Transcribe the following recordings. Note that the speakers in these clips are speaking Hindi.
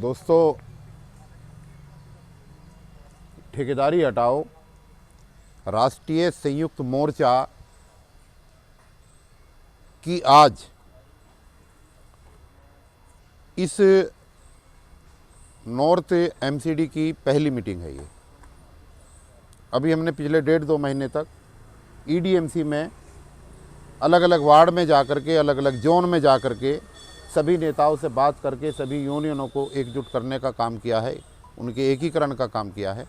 दोस्तों, ठेकेदारी हटाओ राष्ट्रीय संयुक्त मोर्चा की आज इस नॉर्थ एमसीडी की पहली मीटिंग है। ये अभी हमने पिछले 1.5-2 महीने तक ईडीएमसी में अलग अलग वार्ड में जाकर के, अलग अलग जोन में जाकर के सभी नेताओं से बात करके सभी यूनियनों को एकजुट करने का काम किया है, उनके एकीकरण का काम किया है।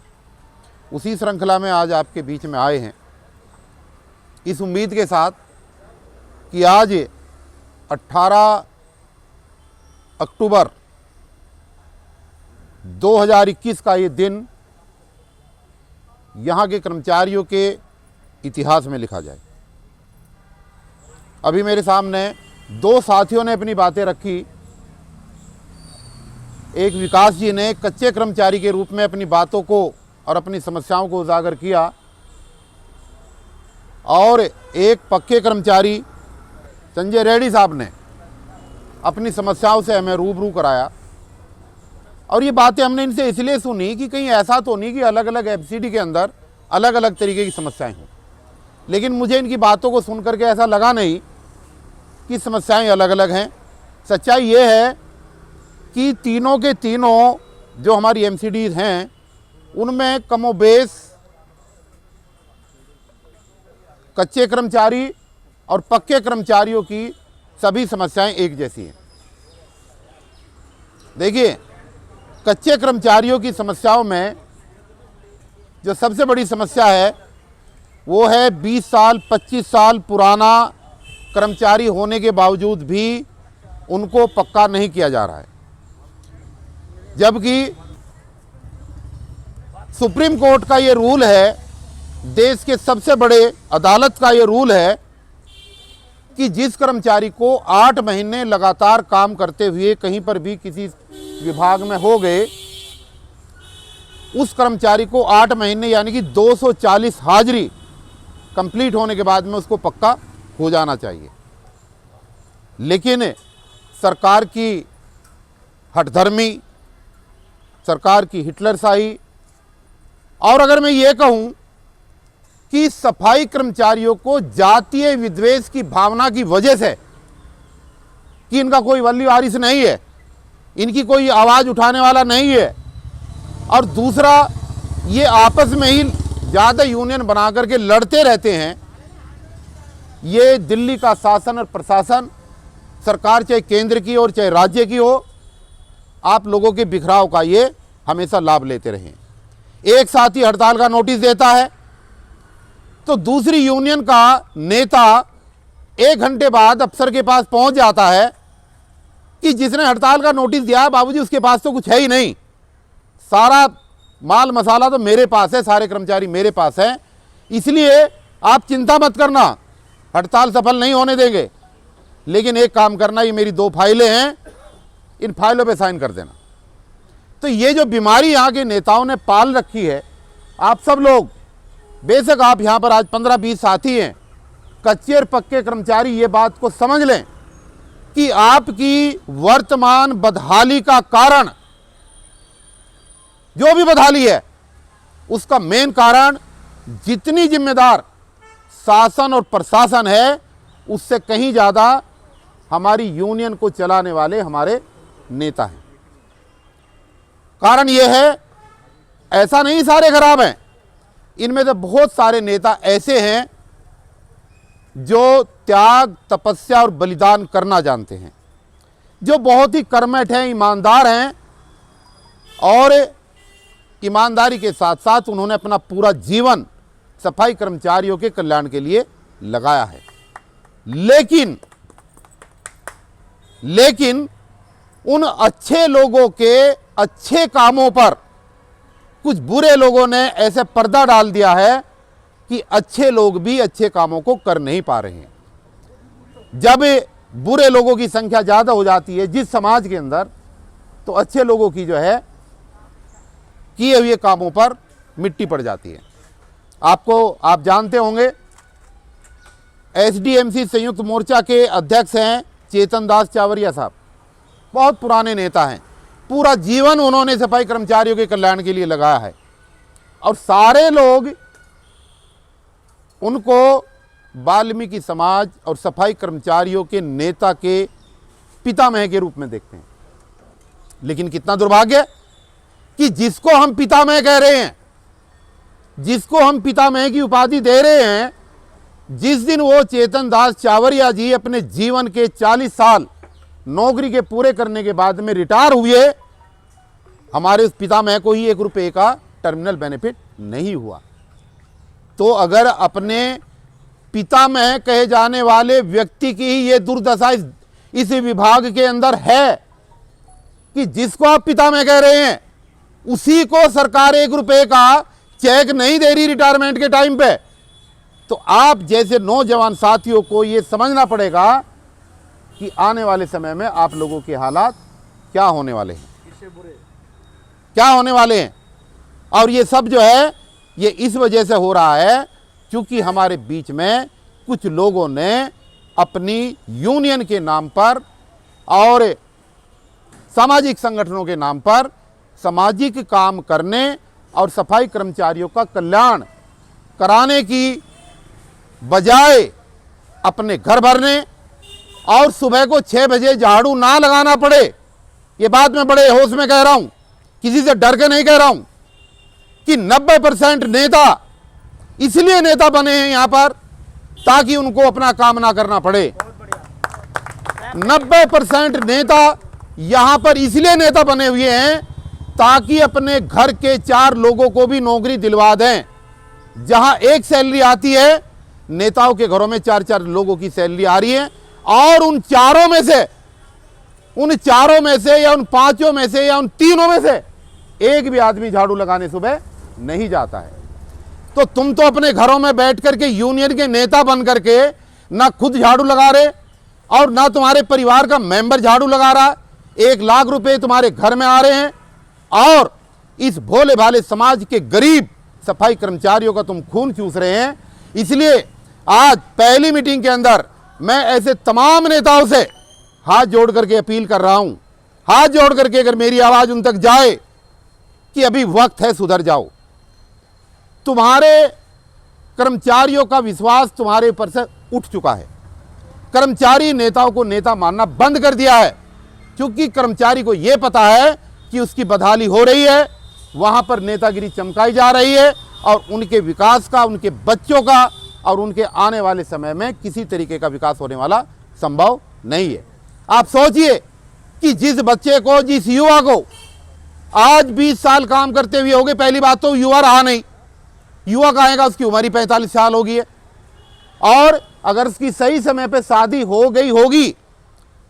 उसी श्रृंखला में आज आपके बीच में आए हैं, इस उम्मीद के साथ कि आज 18 अक्टूबर 2021 का ये दिन यहाँ के कर्मचारियों के इतिहास में लिखा जाए। अभी मेरे सामने 2 साथियों ने अपनी बातें रखी। एक विकास जी ने कच्चे कर्मचारी के रूप में अपनी बातों को और अपनी समस्याओं को उजागर किया, और एक पक्के कर्मचारी संजय रेड्डी साहब ने अपनी समस्याओं से हमें रूबरू कराया। और ये बातें हमने इनसे इसलिए सुनी कि कहीं ऐसा तो नहीं कि अलग अलग एमसीडी के अंदर अलग अलग तरीके की समस्याएं हों, लेकिन मुझे इनकी बातों को सुन करके ऐसा लगा नहीं कि समस्याएं अलग अलग हैं। सच्चाई ये है कि तीनों के तीनों जो हमारी एमसीडीज हैं उनमें कमोबेश कच्चे कर्मचारी और पक्के कर्मचारियों की सभी समस्याएं एक जैसी हैं। देखिए, कच्चे कर्मचारियों की समस्याओं में जो सबसे बड़ी समस्या है वो है 20 साल 25 साल पुराना कर्मचारी होने के बावजूद भी उनको पक्का नहीं किया जा रहा है, जबकि सुप्रीम कोर्ट का ये रूल है, देश के सबसे बड़े अदालत का ये रूल है कि जिस कर्मचारी को 8 महीने लगातार काम करते हुए कहीं पर भी किसी विभाग में हो गए, उस कर्मचारी को 8 महीने यानी कि 240 हाजिरी कंप्लीट होने के बाद में उसको पक्का हो जाना चाहिए। लेकिन सरकार की हठधर्मी, सरकार की हिटलरशाही, और अगर मैं ये कहूं कि सफाई कर्मचारियों को जातीय विद्वेष की भावना की वजह से कि इनका कोई वली वारिस नहीं है, इनकी कोई आवाज़ उठाने वाला नहीं है, और दूसरा ये आपस में ही ज़्यादा यूनियन बना करके लड़ते रहते हैं। ये दिल्ली का शासन और प्रशासन, सरकार चाहे केंद्र की और चाहे राज्य की हो, आप लोगों के बिखराव का ये हमेशा लाभ लेते रहे। एक साथी हड़ताल का नोटिस देता है तो दूसरी यूनियन का नेता 1 घंटे बाद अफसर के पास पहुंच जाता है कि जिसने हड़ताल का नोटिस दिया है बाबूजी उसके पास तो कुछ है ही नहीं, सारा माल मसाला तो मेरे पास है, सारे कर्मचारी मेरे पास हैं, इसलिए आप चिंता मत करना, हड़ताल सफल नहीं होने देंगे, लेकिन एक काम करना, ये मेरी 2 फाइलें हैं, इन फाइलों पे साइन कर देना। तो ये जो बीमारी यहाँ के नेताओं ने पाल रखी है, आप सब लोग, बेशक आप यहाँ पर आज 15-20 साथी हैं, कच्चे और पक्के कर्मचारी ये बात को समझ लें कि आपकी वर्तमान बदहाली का कारण, जो भी बदहाली है, उसका मेन कारण जितनी जिम्मेदार शासन और प्रशासन है उससे कहीं ज़्यादा हमारी यूनियन को चलाने वाले हमारे नेता हैं। कारण यह है, ऐसा नहीं सारे खराब हैं, इनमें से बहुत सारे नेता ऐसे हैं जो त्याग, तपस्या और बलिदान करना जानते हैं, जो बहुत ही कर्मठ हैं, ईमानदार हैं, और ईमानदारी के साथ साथ उन्होंने अपना पूरा जीवन सफाई कर्मचारियों के कल्याण के लिए लगाया है। लेकिन उन अच्छे लोगों के अच्छे कामों पर कुछ बुरे लोगों ने ऐसे पर्दा डाल दिया है कि अच्छे लोग भी अच्छे कामों को कर नहीं पा रहे हैं। जब बुरे लोगों की संख्या ज़्यादा हो जाती है जिस समाज के अंदर, तो अच्छे लोगों की जो है किए हुए कामों पर मिट्टी पड़ जाती है। आप जानते होंगे, एसडीएमसी संयुक्त मोर्चा के अध्यक्ष हैं चेतन दास चावरिया साहब, बहुत पुराने नेता हैं, पूरा जीवन उन्होंने सफाई कर्मचारियों के कल्याण के लिए लगाया है और सारे लोग उनको वाल्मीकि समाज और सफाई कर्मचारियों के नेता के पितामह के रूप में देखते हैं। लेकिन कितना दुर्भाग्य कि जिसको हम पितामह कह रहे हैं, जिसको हम पितामह की उपाधि दे रहे हैं, जिस दिन वो चेतन दास चावरिया जी अपने जीवन के 40 साल नौकरी के पूरे करने के बाद में रिटायर हुए, हमारे उस पितामह को ही 1 रुपये का टर्मिनल बेनिफिट नहीं हुआ। तो अगर अपने पितामह कहे जाने वाले व्यक्ति की ही ये दुर्दशा इस विभाग के अंदर है कि जिसको आप पितामह कह रहे हैं उसी को सरकार 1 रुपये का चेक नहीं दे रही रिटायरमेंट के टाइम पे, तो आप जैसे नौजवान साथियों को ये समझना पड़ेगा कि आने वाले समय में आप लोगों के हालात क्या होने वाले हैं, क्या होने वाले हैं। और ये सब जो है ये इस वजह से हो रहा है क्योंकि हमारे बीच में कुछ लोगों ने अपनी यूनियन के नाम पर और सामाजिक संगठनों के नाम पर सामाजिक काम करने और सफाई कर्मचारियों का कल्याण कराने की बजाय अपने घर भरने और सुबह को 6 बजे झाड़ू ना लगाना पड़े, ये बात मैं बड़े होश में कह रहा हूं, किसी से डर के नहीं कह रहा हूं कि 90% नेता इसलिए नेता बने हैं यहां पर ताकि उनको अपना काम ना करना पड़े। 90% नेता यहां पर इसलिए नेता बने हुए हैं ताकि अपने घर के 4 लोगों को भी नौकरी दिलवा दें। जहां एक सैलरी आती है, नेताओं के घरों में 4-4 लोगों की सैलरी आ रही है और उन चारों में से या उन 5 में से या उन 3 में से एक भी आदमी झाड़ू लगाने सुबह नहीं जाता है। तो तुम तो अपने घरों में बैठ करके यूनियन के नेता बन करके ना खुद झाड़ू लगा रहे और ना तुम्हारे परिवार का मेंबर झाड़ू लगा रहा। 1 लाख रुपए तुम्हारे घर में आ रहे हैं और इस भोले भाले समाज के गरीब सफाई कर्मचारियों का तुम खून चूस रहे हैं। इसलिए आज पहली मीटिंग के अंदर मैं ऐसे तमाम नेताओं से हाथ जोड़ करके अपील कर रहा हूं, हाथ जोड़ करके अगर मेरी आवाज उन तक जाए कि अभी वक्त है, सुधर जाओ। तुम्हारे कर्मचारियों का विश्वास तुम्हारे ऊपर से उठ चुका है। कर्मचारी नेताओं को नेता मानना बंद कर दिया है क्योंकि कर्मचारी को यह पता है कि उसकी बदहाली हो रही है, वहां पर नेतागिरी चमकाई जा रही है और उनके विकास का, उनके बच्चों का और उनके आने वाले समय में किसी तरीके का विकास होने वाला संभव नहीं है। आप सोचिए कि जिस बच्चे को, जिस युवा को आज 20 साल काम करते हुए हो गए, पहली बात तो युवा रहा नहीं, युवा कहेगा उसकी उम्र ही 45 साल हो गई है और अगर उसकी सही समय पे शादी हो गई होगी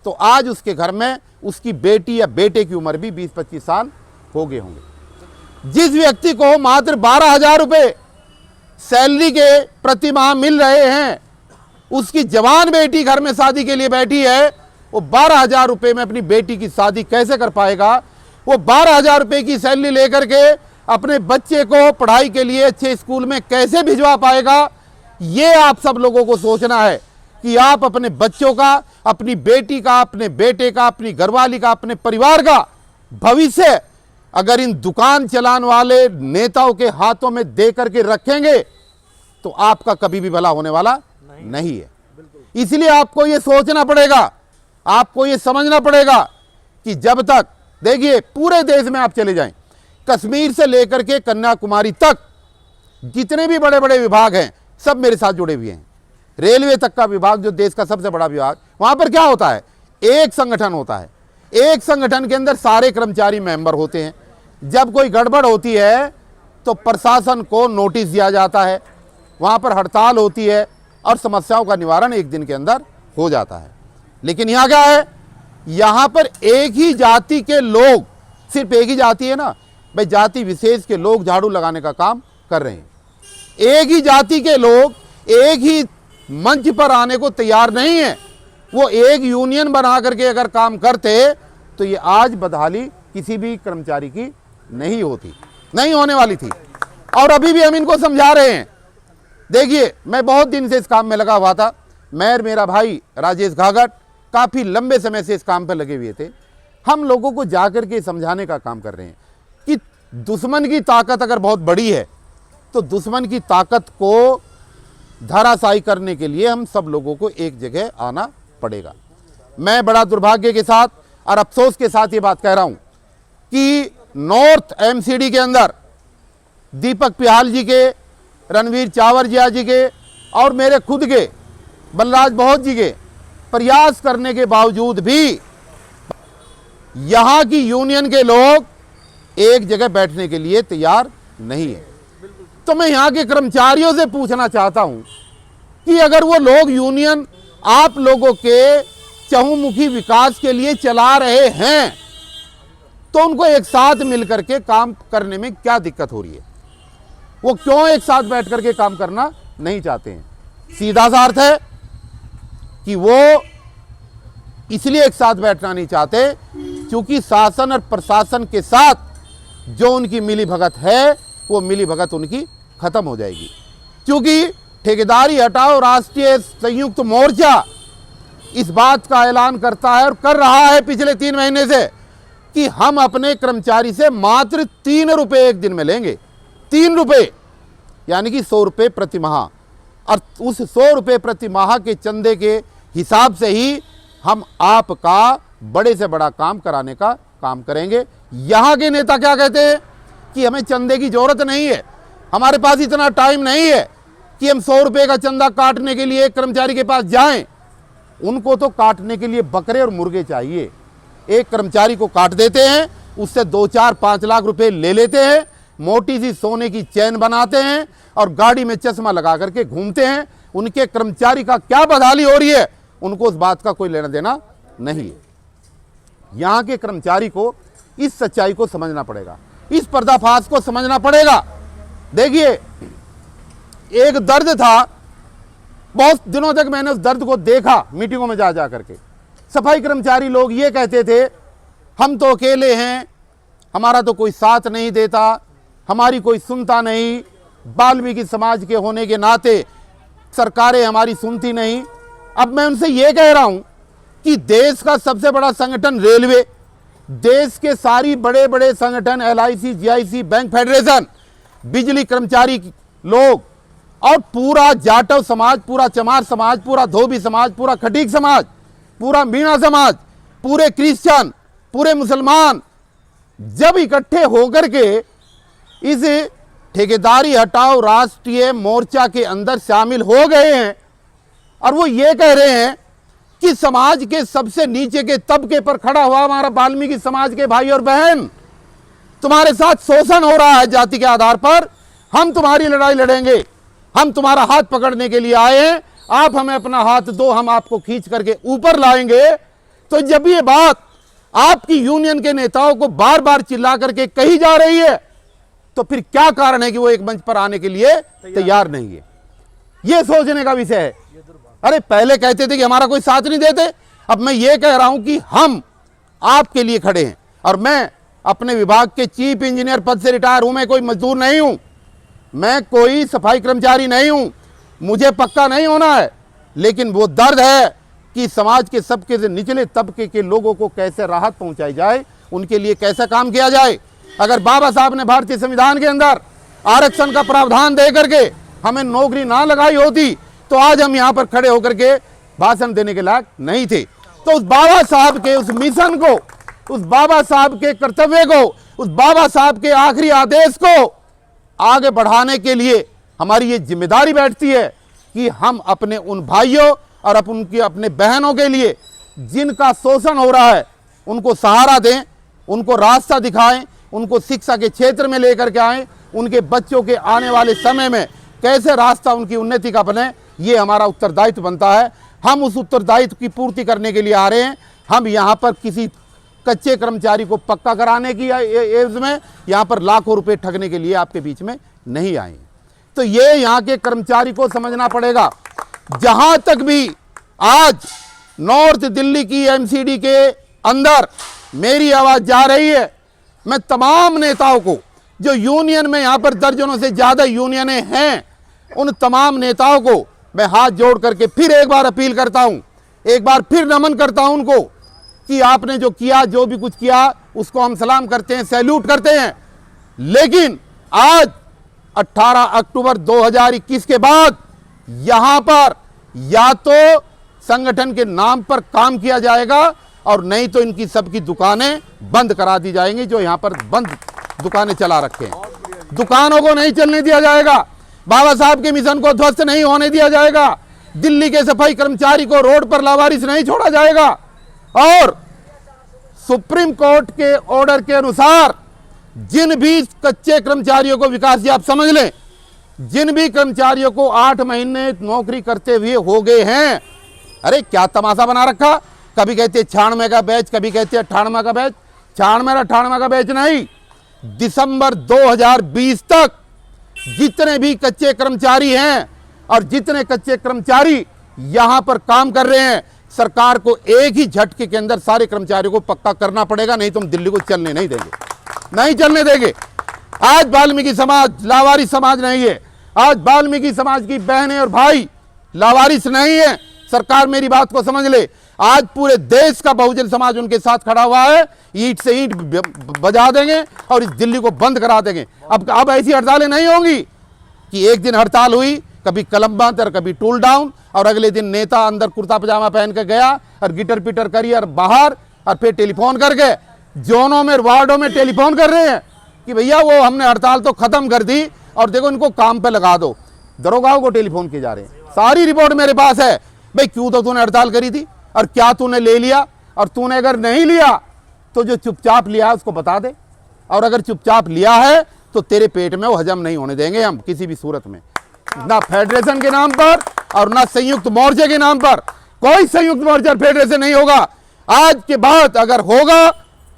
तो आज उसके घर में उसकी बेटी या बेटे की उम्र भी 20-25 साल हो गए होंगे। जिस व्यक्ति को मात्र 12,000 रुपये सैलरी के प्रति माह मिल रहे हैं, उसकी जवान बेटी घर में शादी के लिए बैठी है, वो 12,000 रुपये में अपनी बेटी की शादी कैसे कर पाएगा? वो 12,000 रुपये की सैलरी लेकर के अपने बच्चे को पढ़ाई के लिए अच्छे स्कूल में कैसे भिजवा पाएगा? ये आप सब लोगों को सोचना है कि आप अपने बच्चों का, अपनी बेटी का, अपने बेटे का, अपनी घरवाली का, अपने परिवार का भविष्य अगर इन दुकान चलाने वाले नेताओं के हाथों में दे करके रखेंगे तो आपका कभी भी भला होने वाला नहीं है। इसलिए आपको ये सोचना पड़ेगा, आपको ये समझना पड़ेगा कि जब तक, देखिए पूरे देश में आप चले जाएं, कश्मीर से लेकर के कन्याकुमारी तक जितने भी बड़े बड़े विभाग हैं सब मेरे साथ जुड़े हुए हैं। रेलवे तक का विभाग जो देश का सबसे बड़ा विभाग, वहां पर क्या होता है? एक संगठन होता है, एक संगठन के अंदर सारे कर्मचारी मेंबर होते हैं। जब कोई गड़बड़ होती है तो प्रशासन को नोटिस दिया जाता है, वहां पर हड़ताल होती है और समस्याओं का निवारण एक दिन के अंदर हो जाता है। लेकिन यहाँ क्या है? यहाँ पर एक ही जाति के लोग, सिर्फ एक ही जाति है ना भाई, जाति विशेष के लोग झाड़ू लगाने का काम कर रहे हैं। एक ही जाति के लोग एक ही मंच पर आने को तैयार नहीं है। वो एक यूनियन बना करके अगर काम करते तो ये आज बदहाली किसी भी कर्मचारी की नहीं होती, नहीं होने वाली थी। और अभी भी हम इनको समझा रहे हैं। देखिए, मैं बहुत दिन से इस काम में लगा हुआ था। मैं और मेरा भाई राजेश घाघट काफ़ी लंबे समय से इस काम पर लगे हुए थे। हम लोगों को जाकर के समझाने का काम कर रहे हैं कि दुश्मन की ताकत अगर बहुत बड़ी है तो दुश्मन की ताकत को धराशायी करने के लिए हम सब लोगों को एक जगह आना पड़ेगा। मैं बड़ा दुर्भाग्य के साथ और अफसोस के साथ ये बात कह रहा हूं कि नॉर्थ एमसीडी के अंदर दीपक पिहाल जी के, रणवीर चावरजिया जी के और मेरे खुद के बलराज बहुत जी के प्रयास करने के बावजूद भी यहां की यूनियन के लोग एक जगह बैठने के लिए तैयार नहीं है। तो मैं यहां के कर्मचारियों से पूछना चाहता हूं कि अगर वो लोग यूनियन आप लोगों के चहुमुखी विकास के लिए चला रहे हैं तो उनको एक साथ मिलकर के काम करने में क्या दिक्कत हो रही है? वो क्यों एक साथ बैठ करके काम करना नहीं चाहते हैं? सीधा सा अर्थ है कि वो इसलिए एक साथ बैठना नहीं चाहते क्योंकि शासन और प्रशासन के साथ जो उनकी मिलीभगत है वो मिलीभगत उनकी खत्म हो जाएगी। क्योंकि ठेकेदारी हटाओ राष्ट्रीय संयुक्त मोर्चा इस बात का ऐलान करता है और कर रहा है पिछले 3 महीने से कि हम अपने कर्मचारी से मात्र 3 रुपए एक दिन में लेंगे। 3 रुपए यानी कि 100 रुपए प्रति माह, और उस 100 रुपए प्रति माह के चंदे के हिसाब से ही हम आपका बड़े से बड़ा काम कराने का काम करेंगे। यहाँ के नेता क्या कहते हैं कि हमें चंदे की जरूरत नहीं है, हमारे पास इतना टाइम नहीं है कि हम 100 रुपए का चंदा काटने के लिए एक कर्मचारी के पास जाएं। उनको तो काटने के लिए बकरे और मुर्गे चाहिए। एक कर्मचारी को काट देते हैं, उससे 2, 4, 5 लाख रुपए ले लेते हैं, मोटी सी सोने की चैन बनाते हैं और गाड़ी में चश्मा लगा करके घूमते हैं। उनके कर्मचारी का क्या बदहाली हो रही है उनको उस बात का कोई लेना देना नहीं है। यहां के कर्मचारी को इस सच्चाई को समझना पड़ेगा, इस पर्दाफाश को समझना पड़ेगा। देखिए, एक दर्द था, बहुत दिनों तक मैंने उस दर्द को देखा मीटिंगों में जा जा करके। सफाई कर्मचारी लोग ये कहते थे हम तो अकेले हैं, हमारा तो कोई साथ नहीं देता, हमारी कोई सुनता नहीं, वाल्मीकि समाज के होने के नाते सरकारें हमारी सुनती नहीं। अब मैं उनसे ये कह रहा हूं कि देश का सबसे बड़ा संगठन रेलवे, देश के सारी बड़े बड़े संगठन LIC, GIC, बैंक फेडरेशन, बिजली कर्मचारी लोग और पूरा जाटव समाज, पूरा चमार समाज, पूरा धोबी समाज, पूरा खटीक समाज, पूरा मीणा समाज, पूरे क्रिश्चियन, पूरे मुसलमान जब इकट्ठे होकर के इस ठेकेदारी हटाओ राष्ट्रीय मोर्चा के अंदर शामिल हो गए हैं और वो ये कह रहे हैं कि समाज के सबसे नीचे के तबके पर खड़ा हुआ हमारा वाल्मीकि समाज के भाई और बहन, तुम्हारे साथ शोषण हो रहा है जाति के आधार पर, हम तुम्हारी लड़ाई लड़ेंगे, हम तुम्हारा हाथ पकड़ने के लिए आए हैं, आप हमें अपना हाथ दो, हम आपको खींच करके ऊपर लाएंगे। तो जब ये बात आपकी यूनियन के नेताओं को बार बार चिल्ला करके कही जा रही है तो फिर क्या कारण है कि वो एक मंच पर आने के लिए तैयार नहीं है? ये सोचने का विषय है। अरे पहले कहते थे कि हमारा कोई साथ नहीं देते, अब मैं ये कह रहा हूं कि हम आपके लिए खड़े हैं। और मैं अपने विभाग के चीफ इंजीनियर पद से रिटायर हूं, मैं कोई मजदूर नहीं हूं, मैं कोई सफाई कर्मचारी नहीं हूं, मुझे पक्का नहीं होना है, लेकिन वो दर्द है कि समाज के सबके से निचले तबके के लोगों को कैसे राहत पहुंचाई जाए, उनके लिए कैसा काम किया जाए। अगर बाबा साहब ने भारतीय संविधान के अंदर आरक्षण का प्रावधान दे करके हमें नौकरी ना लगाई होती तो आज हम यहाँ पर खड़े होकर के भाषण देने के लायक नहीं थे। तो उस बाबा साहब के उस मिशन को, उस बाबा साहब के कर्तव्य को, उस बाबा साहब के आखिरी आदेश को आगे बढ़ाने के लिए हमारी ये जिम्मेदारी बैठती है कि हम अपने उन भाइयों और उनकी अपने बहनों के लिए जिनका शोषण हो रहा है उनको सहारा दें, उनको रास्ता दिखाएं, उनको शिक्षा के क्षेत्र में लेकर के आएं, उनके बच्चों के आने वाले समय में कैसे रास्ता उनकी उन्नति का बने, ये हमारा उत्तरदायित्व बनता है। हम उस उत्तरदायित्व की पूर्ति करने के लिए आ रहे हैं। हम यहाँ पर किसी कच्चे कर्मचारी को पक्का कराने की एवज में यहाँ पर लाखों रुपए ठगने के लिए आपके बीच में नहीं आए। तो ये यहाँ के कर्मचारी को समझना पड़ेगा। जहां तक भी आज नॉर्थ दिल्ली की एमसीडी के अंदर मेरी आवाज जा रही है, मैं तमाम नेताओं को, जो यूनियन में यहाँ पर दर्जनों से ज्यादा यूनियनें हैं, उन तमाम नेताओं को मैं हाथ जोड़ करके फिर एक बार अपील करता हूं, एक बार फिर नमन करता हूं उनको कि आपने जो किया, जो भी कुछ किया, उसको हम सलाम करते हैं, सैल्यूट करते हैं। लेकिन आज 18 अक्टूबर 2021 के बाद यहां पर या तो संगठन के नाम पर काम किया जाएगा और नहीं तो इनकी सबकी दुकानें बंद करा दी जाएंगी, जो यहां पर बंद दुकानें चला रखे हैं। दुकानों को नहीं चलने दिया जाएगा, बाबा साहब के मिशन को ध्वस्त नहीं होने दिया जाएगा, दिल्ली के सफाई कर्मचारी को रोड पर लावारिस नहीं छोड़ा जाएगा और सुप्रीम कोर्ट के ऑर्डर के अनुसार जिन भी कच्चे कर्मचारियों को, विकास जी आप समझ लें, जिन भी कर्मचारियों को 8 महीने नौकरी करते हुए हो गए हैं, अरे क्या तमाशा बना रखा, कभी कहते 96 का बैच, कभी कहते 98 का बैच। 96 98 का बैच नहीं, दिसंबर 2020 तक जितने भी कच्चे कर्मचारी हैं और जितने कच्चे कर्मचारी यहां पर काम कर रहे हैं, सरकार को एक ही झटके के अंदर सारे कर्मचारियों को पक्का करना पड़ेगा, नहीं तो हम दिल्ली को चलने नहीं देंगे, नहीं चलने देंगे। आज वाल्मीकि समाज लावारिस समाज नहीं है, आज वाल्मीकि समाज की बहनें और भाई लावारिस नहीं है। सरकार मेरी बात को समझ ले, आज पूरे देश का बहुजन समाज उनके साथ खड़ा हुआ है, ईंट से ईंट बजा देंगे और इस दिल्ली को बंद करा देंगे। अब ऐसी हड़तालें नहीं होंगी कि एक दिन हड़ताल हुई, कभी कलम बंद और कभी टूल डाउन, और अगले दिन नेता अंदर कुर्ता पजामा पहन के गया और गिटर पिटर करी और बाहर, और फिर टेलीफोन करके जोनों में, वार्डों में टेलीफोन कर रहे हैं कि भैया वो हमने हड़ताल तो खत्म कर दी और देखो इनको काम पे लगा दो। दरोगाओं को टेलीफोन किए जा रहे हैं, सारी रिपोर्ट मेरे पास है। भाई क्यों तो तूने हड़ताल करी थी और क्या तूने ले लिया, और तूने अगर नहीं लिया तो जो चुपचाप लिया उसको बता दे, और अगर चुपचाप लिया है तो तेरे पेट में वो हजम नहीं होने देंगे हम किसी भी सूरत में, ना फेडरेशन के नाम पर और ना संयुक्त मोर्चे के नाम पर। कोई संयुक्त मोर्चा फेडरेशन नहीं होगा। आज के बाद अगर होगा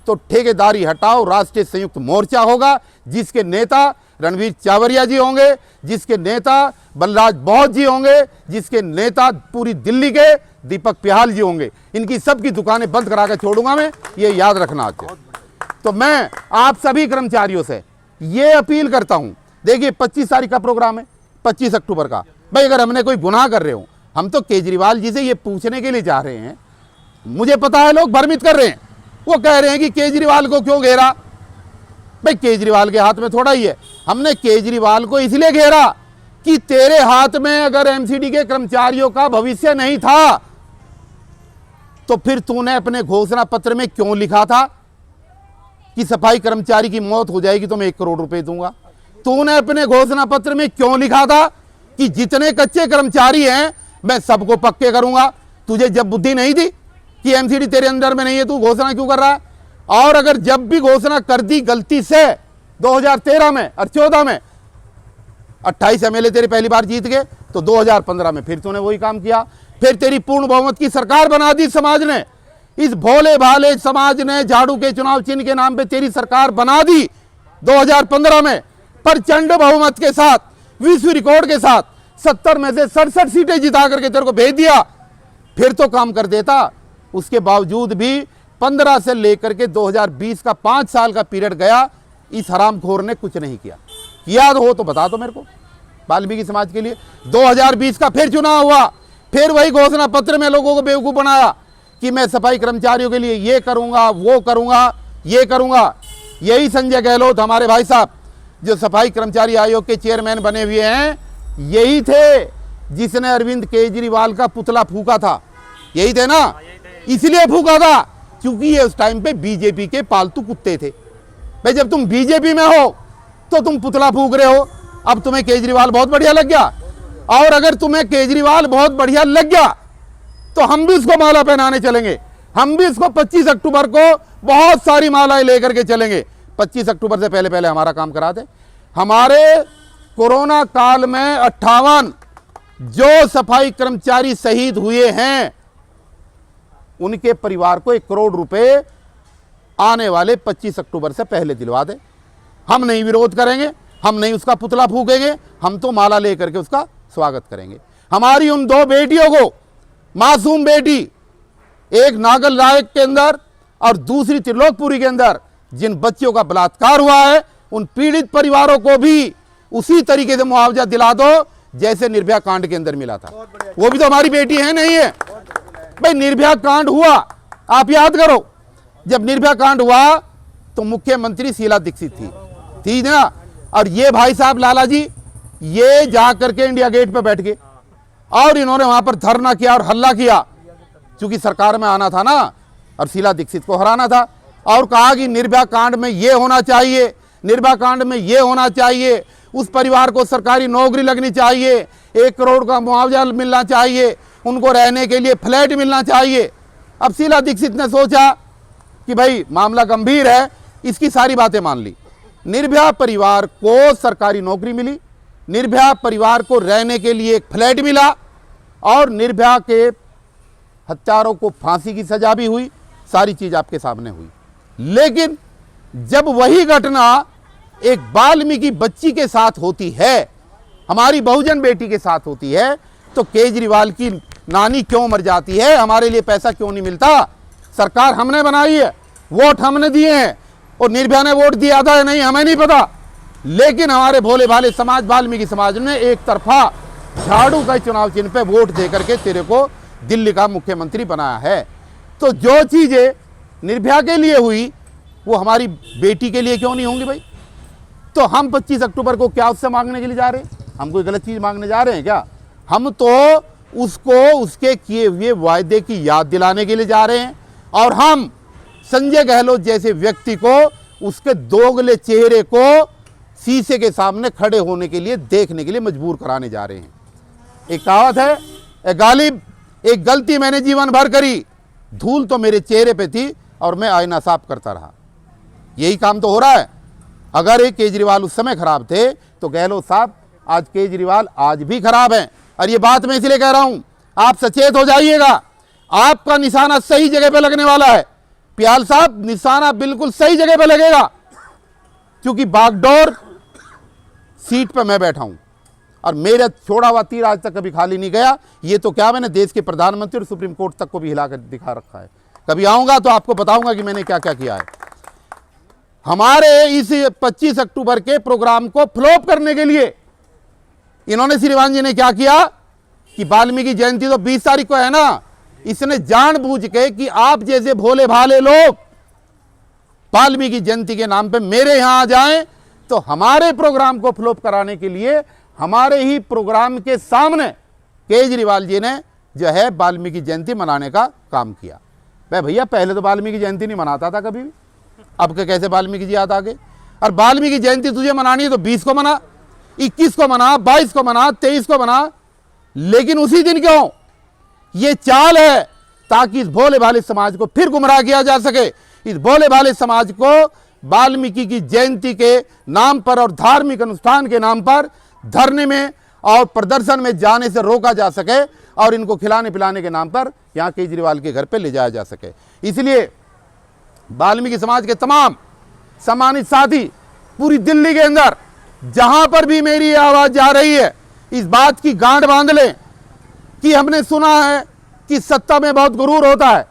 तो ठेकेदारी हटाओ राष्ट्रीय संयुक्त मोर्चा होगा, जिसके नेता रणवीर चावरिया जी होंगे, जिसके नेता बलराज बहुत जी होंगे, जिसके नेता पूरी दिल्ली के दीपक पिहाल जी होंगे। इनकी सबकी दुकानें बंद करा के छोड़ूंगा मैं, ये याद रखना आज। तो मैं आप सभी कर्मचारियों से ये अपील करता हूं, देखिए 25 तारीख का प्रोग्राम है, 25 अक्टूबर का। भाई अगर हमने कोई गुनाह कर रहे हो, हम तो केजरीवाल जी से ये पूछने के लिए जा रहे हैं। मुझे पता है लोग भ्रमित कर रहे हैं, वो कह रहे हैं कि केजरीवाल को क्यों घेरा। भाई केजरीवाल के हाथ में थोड़ा ही है, हमने केजरीवाल को इसलिए घेरा कि तेरे हाथ में अगर एमसीडी के कर्मचारियों का भविष्य नहीं था तो फिर तूने अपने घोषणा पत्र में क्यों लिखा था कि सफाई कर्मचारी की मौत हो जाएगी तो मैं 1 करोड़ रुपए दूंगा। तूने अपने घोषणा पत्र में क्यों लिखा था कि जितने कच्चे कर्मचारी हैं मैं सबको पक्के करूंगा। तुझे जब बुद्धि नहीं थी कि एमसीडी तेरे अंदर में नहीं है, तू घोषणा क्यों कर रहा है? और अगर जब भी घोषणा कर दी गलती से 2013 में और 14 में 28 एमएलए तेरे पहली बार जीत गए, तो 2015 में फिर तूने वही काम किया। फिर तेरी पूर्ण बहुमत की सरकार बना दी समाज ने, इस भोले भाले समाज ने झाड़ू के चुनाव चिन्ह के नाम पे तेरी सरकार बना दी 2015 में प्रचंड बहुमत के साथ, विश्व रिकॉर्ड के साथ 70 में से 67 सीटें जिता करके तेरे को भेज दिया। फिर तो काम कर देता। उसके बावजूद भी 15 से लेकर के 2020 का 5 साल का पीरियड गया, इस हरामखोर ने कुछ नहीं किया। याद हो तो बता दो मेरे को, वाल्मीकि समाज के लिए। 2020 का फिर चुनाव हुआ, फिर वही घोषणा पत्र में लोगों को बेवकूफ बनाया कि मैं सफाई कर्मचारियों के लिए ये करूंगा, वो करूंगा, ये करूंगा। यही संजय गहलोत हमारे भाई साहब जो सफाई कर्मचारी आयोग के चेयरमैन बने हुए हैं, यही थे जिसने अरविंद केजरीवाल का पुतला फूका था। यही थे ना, इसलिए फूका था क्योंकि ये उस टाइम पे बीजेपी के पालतू कुत्ते थे। भाई जब तुम बीजेपी में हो तो तुम पुतला फूक रहे हो। अब तुम्हें केजरीवाल बहुत बढ़िया लग गया, और अगर तुम्हें केजरीवाल बहुत बढ़िया लग गया तो हम भी उसको माला पहनाने चलेंगे। हम भी इसको 25 अक्टूबर को बहुत सारी मालाएं लेकर के चलेंगे। 25 अक्टूबर से पहले पहले हमारा काम करा दे। हमारे कोरोना काल में 58 जो सफाई कर्मचारी शहीद हुए हैं उनके परिवार को 1 करोड़ रुपए आने वाले 25 अक्टूबर से पहले दिलवा दे। हम नहीं विरोध करेंगे, हम नहीं उसका पुतला फूकेंगे, हम तो माला लेकर के उसका स्वागत करेंगे। हमारी उन 2 बेटियों को, मासूम बेटी एक नागल राय के अंदर और दूसरी त्रिलोकपुरी के अंदर, जिन बच्चियों का बलात्कार हुआ है, उन पीड़ित परिवारों को भी उसी तरीके से मुआवजा दिला दो जैसे निर्भया कांड के अंदर मिला था। वो भी तो हमारी बेटी है, नहीं है? भाई निर्भया कांड हुआ, आप याद करो, जब निर्भया कांड हुआ तो मुख्यमंत्री शीला दीक्षित थी ना, और ये भाई साहब लाला जी ये जा करके इंडिया गेट पे बैठ गए और इन्होंने वहां पर धरना किया और हल्ला किया, क्योंकि सरकार में आना था ना और शीला दीक्षित को हराना था, और कहा कि निर्भया कांड में ये होना चाहिए, निर्भया कांड में ये होना चाहिए, उस परिवार को सरकारी नौकरी लगनी चाहिए, 1 करोड़ का मुआवजा मिलना चाहिए, उनको रहने के लिए फ्लैट मिलना चाहिए। अब शीला दीक्षित ने सोचा कि भाई मामला गंभीर है, इसकी सारी बातें मान ली। निर्भया परिवार को सरकारी नौकरी मिली, निर्भया परिवार को रहने के लिए एक फ्लैट मिला, और निर्भया के हत्यारों को फांसी की सजा भी हुई, सारी चीज आपके सामने हुई। लेकिन जब वही घटना एक वाल्मीकि बच्ची के साथ होती है, हमारी बहुजन बेटी के साथ होती है, तो केजरीवाल की नानी क्यों मर जाती है, हमारे लिए पैसा क्यों नहीं मिलता? सरकार हमने बनाई है, वोट हमने दिए हैं, और निर्भया ने वोट दिया था या नहीं हमें नहीं पता, लेकिन हमारे भोले भाले समाज वाल्मीकि समाज ने एक तरफा झाड़ू का चुनाव चिन्ह पे वोट दे करके तेरे को दिल्ली का मुख्यमंत्री बनाया है। तो जो चीजें निर्भया के लिए हुई वो हमारी बेटी के लिए क्यों नहीं होंगी भाई? तो हम 25 अक्टूबर को क्या उससे मांगने के लिए जा रहे हैं? हम कोई गलत चीज मांगने जा रहे हैं क्या? हम तो उसको उसके किए हुए वायदे की याद दिलाने के लिए जा रहे हैं, और हम संजय गहलोत जैसे व्यक्ति को उसके दोगले चेहरे को शीशे के सामने खड़े होने के लिए देखने के लिए मजबूर कराने जा रहे हैं। एक कहावत है, ए गालिब एक गलती मैंने जीवन भर करी, धूल तो मेरे चेहरे पे थी और मैं आईना साफ करता रहा। यही काम तो हो रहा है। अगर एक केजरीवाल उस समय खराब थे तो गहलोत साहब आज केजरीवाल आज भी खराब हैं। और ये बात मैं इसलिए कह रहा हूं, आप सचेत हो जाइएगा, आपका निशाना सही जगह पे लगने वाला है। प्याल साहब निशाना बिल्कुल सही जगह पे लगेगा, क्योंकि बागडोर सीट पे मैं बैठा हूं और मेरा छोड़ा हुआ तीर आज तक कभी खाली नहीं गया। ये तो क्या, मैंने देश के प्रधानमंत्री और सुप्रीम कोर्ट तक को भी हिलाकर दिखा रखा है। कभी आऊंगा तो आपको बताऊंगा कि मैंने क्या क्या किया है। हमारे इस 25 अक्टूबर के प्रोग्राम को फ्लॉप करने के लिए इन्होंने, श्रीमान जी ने क्या किया कि वाल्मीकि जयंती तो 20 तारीख को है ना, इसने जानबूझ के कि आप जैसे भोले भाले लोग वाल्मीकि जयंती के नाम पे मेरे यहां आ जाएं, तो हमारे प्रोग्राम को फ्लॉप कराने के लिए हमारे ही प्रोग्राम के सामने केजरीवाल जी ने जो है वाल्मीकि जयंती मनाने का काम किया। भाई भैया पहले तो वाल्मीकि जयंती नहीं मनाता था कभी भी, अब के कैसे वाल्मीकि जी याद आ गए? और वाल्मीकि जयंती तुझे मनानी है तो 20 को मना, 21 को मना, 22 को मना, 23 को मना, लेकिन उसी दिन क्यों? ये चाल है ताकि इस भोले भाले समाज को फिर गुमराह किया जा सके। इस भोले भाले समाज को वाल्मीकि की जयंती के नाम पर और धार्मिक अनुष्ठान के नाम पर धरने में और प्रदर्शन में जाने से रोका जा सके, और इनको खिलाने पिलाने के नाम पर यहां केजरीवाल के घर पे ले जाया जा सके। इसलिए वाल्मीकि समाज के तमाम सम्मानित साथी पूरी दिल्ली के अंदर जहां पर भी मेरी आवाज जा रही है, इस बात की गांठ बांध लें कि हमने सुना है कि सत्ता में बहुत गुरूर होता है,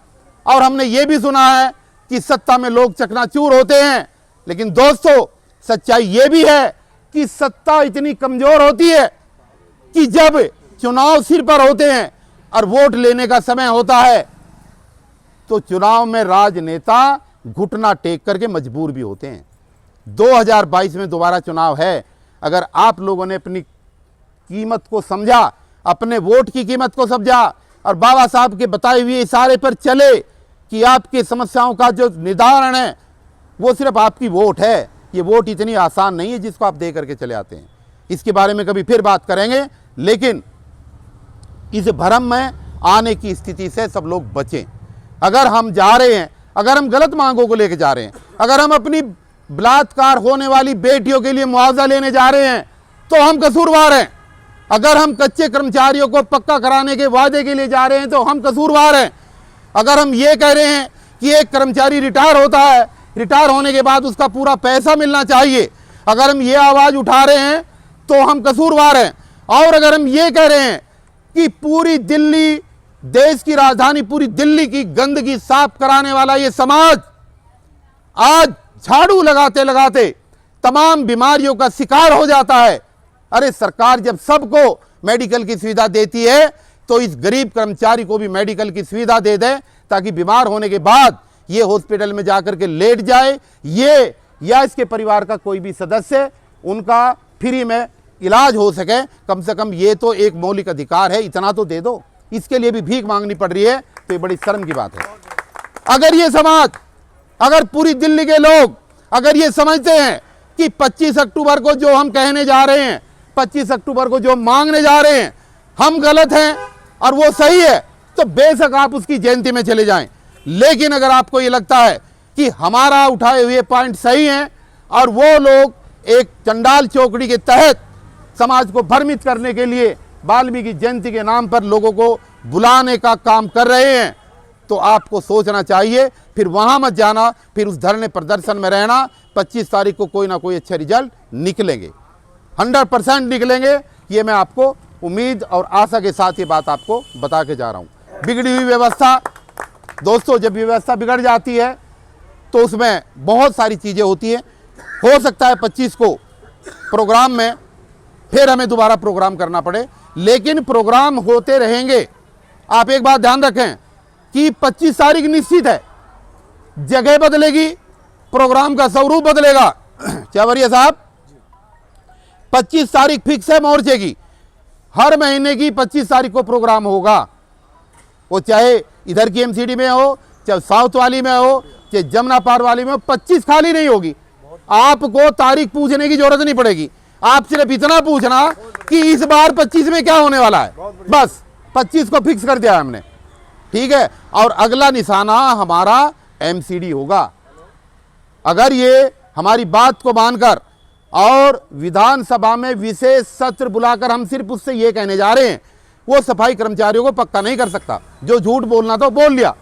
और हमने ये भी सुना है कि सत्ता में लोग चकनाचूर होते हैं। लेकिन दोस्तों सच्चाई ये भी है कि सत्ता इतनी कमजोर होती है कि जब चुनाव सिर पर होते हैं और वोट लेने का समय होता है तो चुनाव में राजनेता घुटना टेक करके मजबूर भी होते हैं। 2022 में दोबारा चुनाव है। अगर आप लोगों ने अपनी कीमत को समझा, अपने वोट की कीमत को समझा, और बाबा साहब के बताए हुए इशारे पर चले कि आपकी समस्याओं का जो निदान है वो सिर्फ आपकी वोट है। ये वोट इतनी आसान नहीं है जिसको आप दे करके चले आते हैं। इसके बारे में कभी फिर बात करेंगे, लेकिन इस भ्रम में आने की स्थिति से सब लोग बचें। अगर हम जा रहे हैं, अगर हम गलत मांगों को लेकर जा रहे हैं, अगर हम अपनी बलात्कार होने वाली बेटियों के लिए मुआवजा लेने जा रहे हैं तो हम कसूरवार हैं। अगर हम कच्चे कर्मचारियों को पक्का कराने के वादे के लिए जा रहे हैं तो हम कसूरवार हैं। अगर हम ये कह रहे हैं कि एक कर्मचारी रिटायर होता है, रिटायर होने के बाद उसका पूरा पैसा मिलना चाहिए, अगर हम ये आवाज उठा रहे हैं तो हम कसूरवार हैं। और अगर हम ये कह रहे हैं कि पूरी दिल्ली, देश की राजधानी पूरी दिल्ली की गंदगी साफ कराने वाला ये समाज आज झाड़ू लगाते लगाते तमाम बीमारियों का शिकार हो जाता है। अरे सरकार जब सबको मेडिकल की सुविधा देती है, तो इस गरीब कर्मचारी को भी मेडिकल की सुविधा दे दें, ताकि बीमार होने के बाद ये हॉस्पिटल में जाकर के लेट जाए, ये या इसके परिवार का कोई भी सदस्य, उनका फ्री में इलाज हो सके। कम से कम ये तो एक मौलिक अधिकार है, इतना तो दे दो। इसके लिए भी भीख मांगनी पड़ रही है, तो ये बड़ी शर्म की बात है। अगर ये समाज, अगर पूरी दिल्ली के लोग अगर ये समझते हैं कि 25 अक्टूबर को जो हम कहने जा रहे हैं, 25 अक्टूबर को जो मांगने जा रहे हैं, हम गलत हैं और वो सही है, तो बेशक आप उसकी जयंती में चले जाएं। लेकिन अगर आपको ये लगता है कि हमारा उठाए हुए पॉइंट सही हैं और वो लोग एक चंडाल चौकड़ी के तहत समाज को भ्रमित करने के लिए वाल्मीकि जयंती के नाम पर लोगों को बुलाने का काम कर रहे हैं, तो आपको सोचना चाहिए। फिर वहां मत जाना, फिर उस धरने प्रदर्शन में रहना। 25 तारीख को कोई ना कोई अच्छे रिजल्ट निकलेंगे, 100% निकलेंगे। ये मैं आपको उम्मीद और आशा के साथ ये बात आपको बता के जा रहा हूं। बिगड़ी हुई व्यवस्था, दोस्तों, जब व्यवस्था बिगड़ जाती है तो उसमें बहुत सारी चीज़ें होती हैं। हो सकता है 25 को प्रोग्राम में फिर हमें दोबारा प्रोग्राम करना पड़े, लेकिन प्रोग्राम होते रहेंगे। आप एक बात ध्यान रखें कि 25 तारीख निश्चित है, जगह बदलेगी, प्रोग्राम का स्वरूप बदलेगा। चावरिया साहब, 25 तारीख फिक्स है मोर्चे की, हर महीने की 25 तारीख को प्रोग्राम होगा। वो चाहे इधर की एमसीडी में हो, चाहे साउथ वाली में हो, चाहे जमुना पार वाली में हो, 25 खाली नहीं होगी। आपको तारीख पूछने की जरूरत नहीं पड़ेगी, आप सिर्फ इतना पूछना कि इस बार 25 में क्या होने वाला है, बस 25 को फिक्स कर दिया हमने, ठीक है। और अगला निशाना हमारा एमसीडी होगा। अगर ये हमारी बात को मानकर और विधानसभा में विशेष सत्र बुलाकर हम सिर्फ उससे ये कहने जा रहे हैं, वो सफाई कर्मचारियों को पक्का नहीं कर सकता। जो झूठ बोलना था बोल लिया।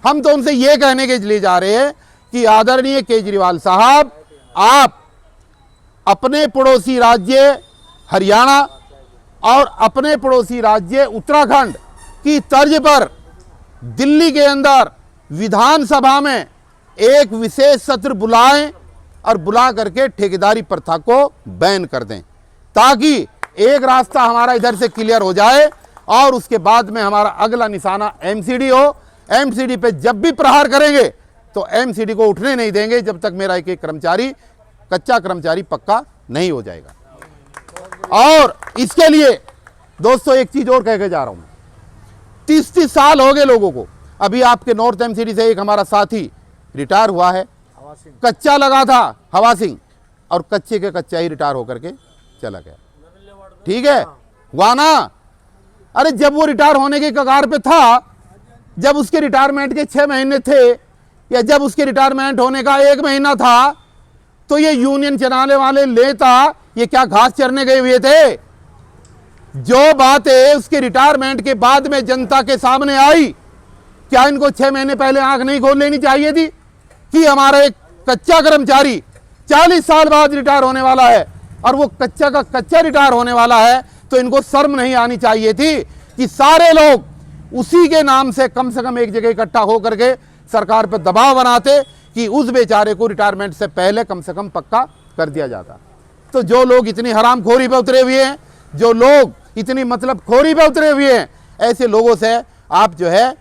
हम तो उनसे ये कहने के लिए जा रहे हैं कि आदरणीय केजरीवाल साहब, आप अपने पड़ोसी राज्य हरियाणा और अपने पड़ोसी राज्य उत्तराखंड की तर्ज पर दिल्ली के अंदर विधानसभा में एक विशेष सत्र बुलाएं और बुला करके ठेकेदारी प्रथा को बैन कर दें, ताकि एक रास्ता हमारा इधर से क्लियर हो जाए और उसके बाद में हमारा अगला निशाना एमसीडी हो। एमसीडी पे जब भी प्रहार करेंगे तो एमसीडी को उठने नहीं देंगे जब तक मेरा एक कर्मचारी, कच्चा कर्मचारी पक्का नहीं हो जाएगा। और इसके लिए दोस्तों एक चीज और कह के जा रहा हूं, 30 साल हो गए लोगों को। अभी आपके नॉर्थ एमसीडी से एक हमारा साथी रिटायर हुआ है, कच्चा लगा था हवा सिंह, और कच्चे के कच्चा ही रिटायर होकर के चला गया, ठीक है, हुआ ना। अरे जब वो रिटायर होने के कगार पे था, जब उसके रिटायरमेंट के 6 महीने थे या जब उसके रिटायरमेंट होने का 1 महीना था, तो ये यूनियन चलाने वाले नेता ये क्या घास चरने गए हुए थे? जो बातें उसके रिटायरमेंट के बाद में जनता के सामने आई, क्या इनको 6 महीने पहले आंख नहीं खोल लेनी चाहिए थी कि हमारा एक कच्चा कर्मचारी 40 साल बाद रिटायर होने वाला है और वो कच्चा का कच्चा रिटायर होने वाला है? तो इनको शर्म नहीं आनी चाहिए थी कि सारे लोग उसी के नाम से कम एक जगह इकट्ठा होकर के सरकार पर दबाव बनाते कि उस बेचारे को रिटायरमेंट से पहले कम से कम पक्का कर दिया जाता। तो जो लोग इतनी हरामखोरी पे उतरे हुए हैं, जो लोग इतनी मतलब खोरी पे उतरे हुए हैं, ऐसे लोगों से आप जो है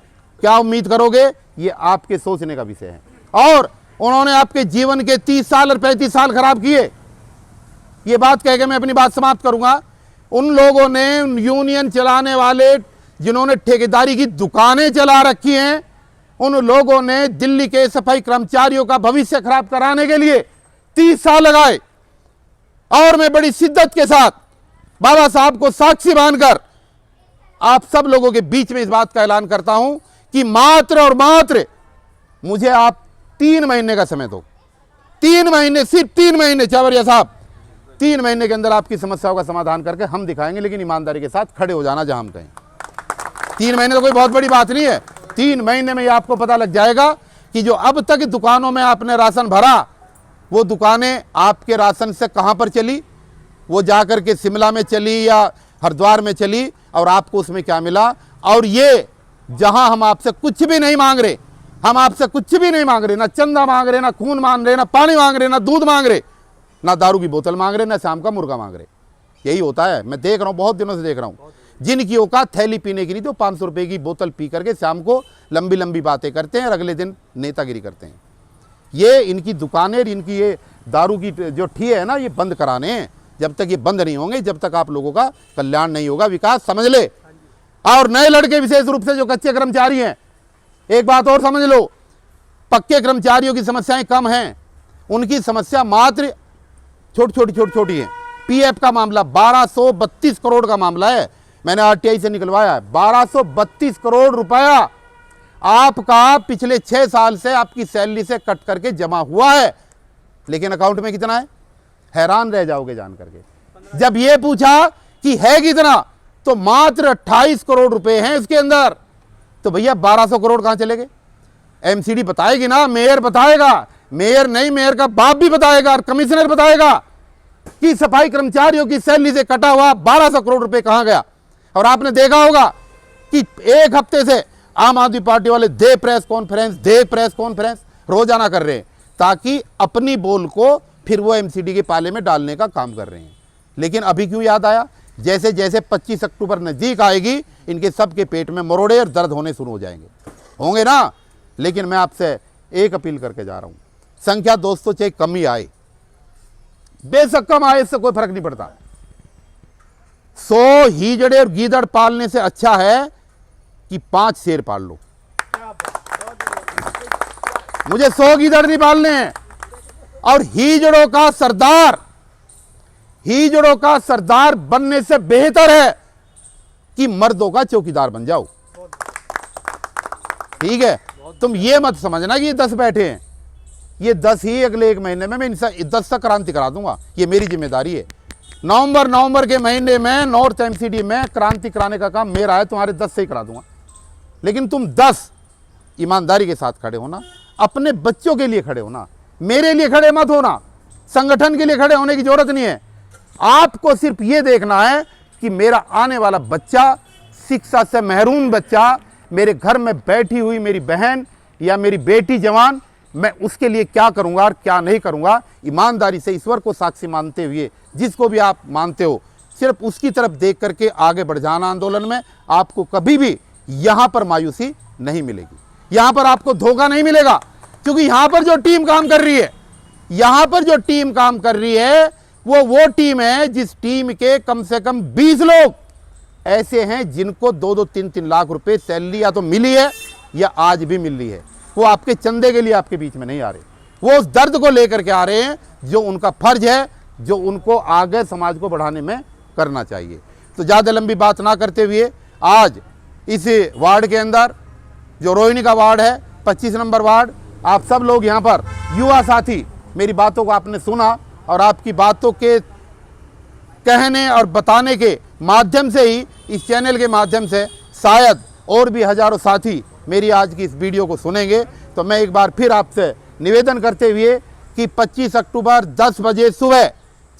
क्या उम्मीद करोगे, ये आपके सोचने का विषय है। और उन्होंने आपके जीवन के 30 साल और 35 साल खराब किए। ये बात कह के मैं अपनी बात समाप्त करूंगा। उन लोगों ने, यूनियन चलाने वाले जिन्होंने ठेकेदारी की दुकानें चला रखी हैं, उन लोगों ने दिल्ली के सफाई कर्मचारियों का भविष्य खराब कराने के लिए 30 साल लगाए। और मैं बड़ी शिद्दत के साथ बाबा साहब को साक्षी मानकर आप सब लोगों के बीच में इस बात का ऐलान करता हूं कि मात्र और मात्र मुझे आप 3 महीने का समय दो। 3 महीने, सिर्फ 3 महीने चावरिया साहब, 3 महीने के अंदर आपकी समस्याओं का समाधान करके हम दिखाएंगे, लेकिन ईमानदारी के साथ खड़े हो जाना जहां हम कहें। 3 महीने तो कोई बहुत बड़ी बात नहीं है। 3 महीने में आपको पता लग जाएगा कि जो अब तक दुकानों में आपने राशन भरा, वो दुकानें आपके राशन से कहां पर चली, वो जाकर के शिमला में चली या हरिद्वार में चली, और आपको उसमें क्या मिला। और ये जहां हम आपसे कुछ भी नहीं मांग रहे, हम आपसे कुछ भी नहीं मांग रहे, ना चंदा मांग रहे, ना खून मांग रहे, ना पानी मांग रहे, ना दूध मांग रहे, ना दारू की बोतल मांग रहे, ना शाम का मुर्गा मांग रहे। यही होता है, मैं देख रहा हूं, बहुत दिनों से देख रहा हूं। जिनकी औकात थैली पीने की नहीं, तो 500 रुपये की बोतल पी करके शाम को लंबी लंबी बातें करते हैं और अगले दिन नेतागिरी करते हैं। ये इनकी दुकानें, इनकी ये दारू की जो ठिये है ना, ये बंद कराने हैं। जब तक ये बंद नहीं होंगे, जब तक आप लोगों का कल्याण नहीं होगा, विकास समझ ले। और नए लड़के विशेष रूप से जो कच्चे कर्मचारी हैं, एक बात और समझ लो, पक्के कर्मचारियों की समस्याएं कम हैं, उनकी समस्या मात्र छोटी है। पीएफ का मामला 1232 करोड़ का मामला है, मैंने आरटीआई से निकलवाया है। 1232 करोड़ रुपया आपका पिछले 6 साल से आपकी सैलरी से कट करके जमा हुआ है, लेकिन अकाउंट में कितना है, हैरान रह जाओगे जान करके। जब ये पूछा कि है कितना, तो मात्र 28 करोड़ रुपए हैं इसके अंदर। तो भैया 1200 करोड़ कहां चले गए? एमसीडी बताएगी ना, मेयर बताएगा, मेयर नहीं, मेयर का बाप भी बताएगा और कमिश्नर बताएगा कि सफाई कर्मचारियों की सैलरी से कटा हुआ 1200 करोड़ रुपए कहां गया। और आपने देखा होगा कि एक हफ्ते से आम आदमी पार्टी वाले दे प्रेस कॉन्फ्रेंस रोजाना कर रहे हैं, ताकि अपनी बोल को फिर वो एमसीडी के पाले में डालने का काम कर रहे हैं। लेकिन अभी क्यों याद आया? जैसे जैसे 25 अक्टूबर नजदीक आएगी, इनके सबके पेट में मरोड़े और दर्द होने शुरू हो जाएंगे, होंगे ना। लेकिन मैं आपसे एक अपील करके जा रहा हूं, संख्या दोस्तों चाहे कम ही आए, बेशक कम आए, इससे कोई फर्क नहीं पड़ता। 100 हीजड़े और गीदड़ पालने से अच्छा है कि 5 शेर पाल लो। मुझे 100 गीदड़ नहीं पालने हैं। और हीजड़ों का सरदार बनने से बेहतर है कि मर्दों का चौकीदार बन जाओ। ठीक है, तुम ये मत समझना कि ये 10 बैठे हैं, ये 10 ही अगले 1 महीने में मैं इनसे 10 तक क्रांति करा दूंगा, ये मेरी जिम्मेदारी है। नवंबर के महीने में नॉर्थ एमसीडी में क्रांति कराने का काम मेरा है, तुम्हारे 10 से ही करा दूंगा। लेकिन तुम 10 ईमानदारी के साथ खड़े होना, अपने बच्चों के लिए खड़े होना, मेरे लिए खड़े मत होना, संगठन के लिए खड़े होने की जरूरत नहीं है। आपको सिर्फ ये देखना है कि मेरा आने वाला बच्चा, शिक्षा से महरूम बच्चा, मेरे घर में बैठी हुई मेरी बहन या मेरी बेटी जवान, मैं उसके लिए क्या करूंगा और क्या नहीं करूंगा। ईमानदारी से, ईश्वर को साक्षी मानते हुए, जिसको भी आप मानते हो, सिर्फ उसकी तरफ देख करके आगे बढ़ जाना आंदोलन में। आपको कभी भी यहां पर मायूसी नहीं मिलेगी, यहां पर आपको धोखा नहीं मिलेगा, क्योंकि यहां पर जो टीम काम कर रही है, वो टीम है जिस टीम के कम से कम 20 लोग ऐसे हैं जिनको 2-2, 3-3 लाख रुपए सैलरी या तो मिली है या आज भी मिल रही है। वो आपके चंदे के लिए आपके बीच में नहीं आ रहे, वो उस दर्द को लेकर के आ रहे हैं जो उनका फर्ज है, जो उनको आगे समाज को बढ़ाने में करना चाहिए। तो ज़्यादा लंबी बात ना करते हुए, आज इस वार्ड के अंदर जो रोहिणी का वार्ड है, 25 नंबर वार्ड, आप सब लोग यहाँ पर युवा साथी, मेरी बातों को आपने सुना और आपकी बातों के कहने और बताने के माध्यम से ही, इस चैनल के माध्यम से शायद और भी हजारों साथी मेरी आज की इस वीडियो को सुनेंगे। तो मैं एक बार फिर आपसे निवेदन करते हुए कि 25 अक्टूबर 10 बजे सुबह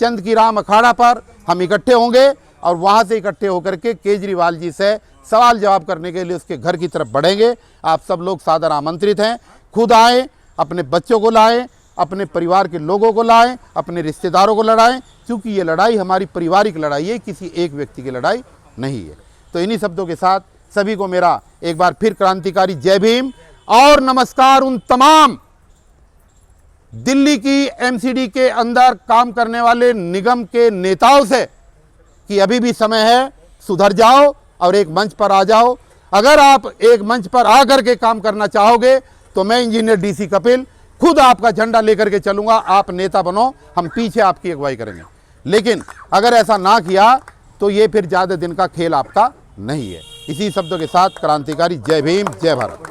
चंद की राम अखाड़ा पर हम इकट्ठे होंगे और वहाँ से इकट्ठे होकर के केजरीवाल जी से सवाल जवाब करने के लिए उसके घर की तरफ बढ़ेंगे। आप सब लोग सादर आमंत्रित हैं, खुद आएँ, अपने बच्चों को लाएँ, अपने परिवार के लोगों को लाएं, अपने रिश्तेदारों को लड़ाएं, क्योंकि ये लड़ाई हमारी पारिवारिक लड़ाई है, किसी एक व्यक्ति की लड़ाई नहीं है। तो इन्हीं शब्दों के साथ सभी को मेरा एक बार फिर क्रांतिकारी जय भीम और नमस्कार उन तमाम दिल्ली की एमसीडी के अंदर काम करने वाले निगम के नेताओं से कि अभी भी समय है, सुधर जाओ और एक मंच पर आ जाओ। अगर आप एक मंच पर आकर के काम करना चाहोगे तो मैं इंजीनियर डीसी कपिल खुद आपका झंडा लेकर के चलूंगा, आप नेता बनो, हम पीछे आपकी अगुवाई करेंगे। लेकिन अगर ऐसा ना किया तो ये फिर ज़्यादा दिन का खेल आपका नहीं है। इसी शब्दों के साथ क्रांतिकारी जय भीम, जय भारत।